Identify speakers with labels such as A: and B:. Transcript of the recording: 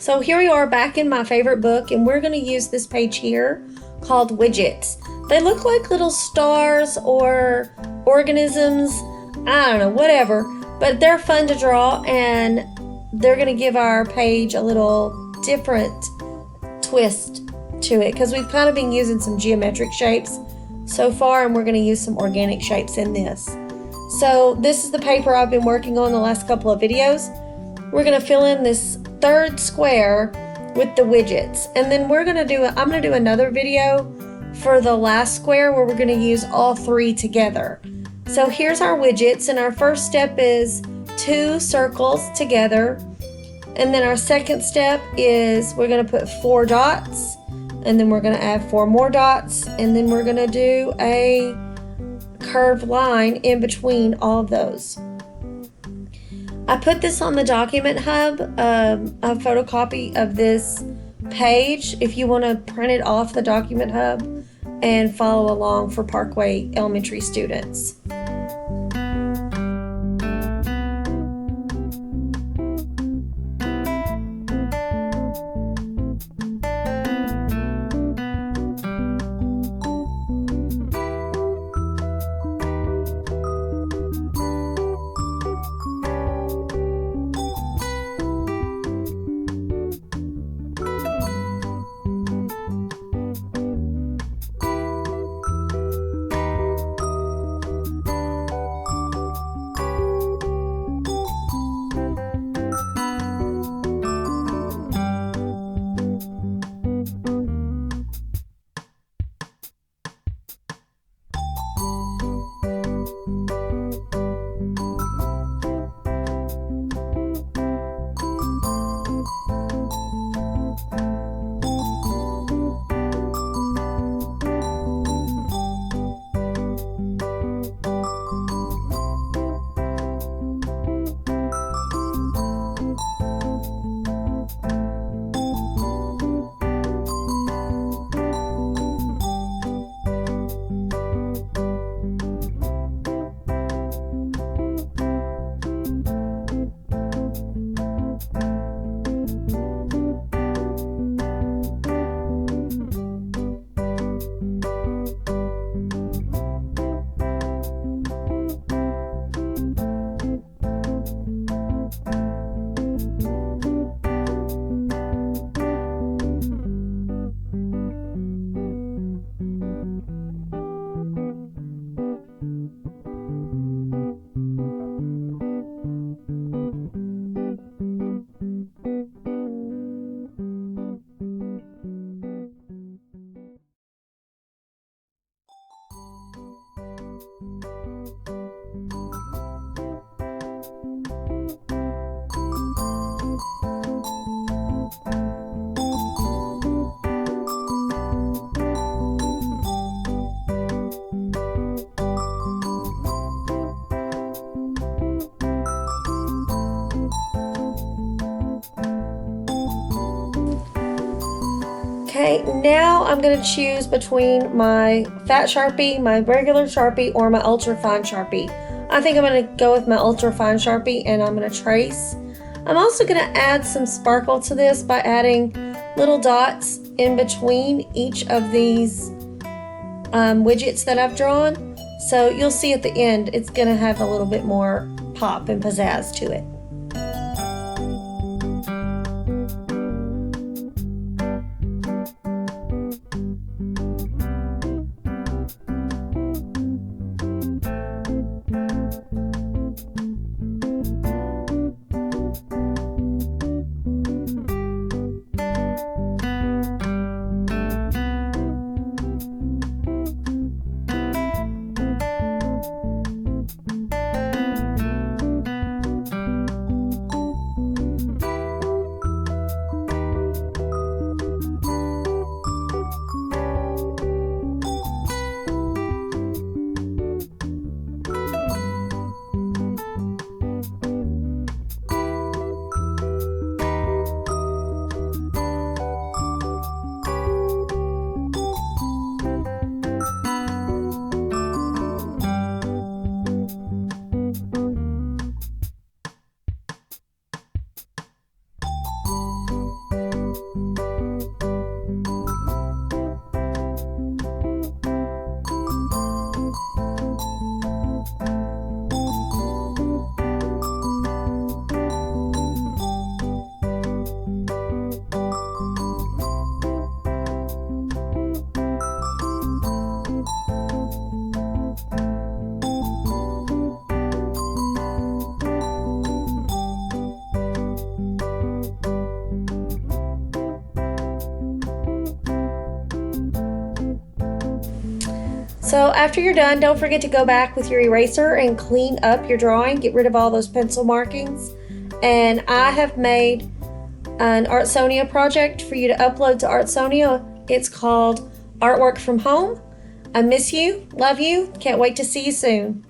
A: So here we are back in my favorite book, and we're going to use this page here called Widgets. They look like little stars or organisms, I don't know, whatever, but they're fun to draw, and they're going to give our page a little different twist to it because we've kind of been using some geometric shapes so far, and we're going to use some organic shapes in this. So this is the paper I've been working on the last couple of videos. We're going to fill in this third square with the widgets, and then I'm going to do another video for the last square where we're going to use all three together. So here's our widgets, and our first step is 2 circles together, and then our second step is we're going to put 4 dots, and then we're going to add 4 more dots, and then we're going to do a curved line in between all of those. I put this on the document hub, a photocopy of this page if you want to print it off the document hub and follow along for Parkway Elementary students. Okay, now I'm going to choose between my fat Sharpie, my regular Sharpie, or my ultra fine Sharpie. I think I'm going to go with my ultra fine Sharpie, and I'm going to trace. I'm also going to add some sparkle to this by adding little dots in between each of these widgets that I've drawn. So you'll see at the end it's going to have a little bit more pop and pizzazz to it. So after you're done, don't forget to go back with your eraser and clean up your drawing. Get rid of all those pencil markings. And I have made an Artsonia project for you to upload to Artsonia. It's called Artwork from Home. I miss you, love you, can't wait to see you soon.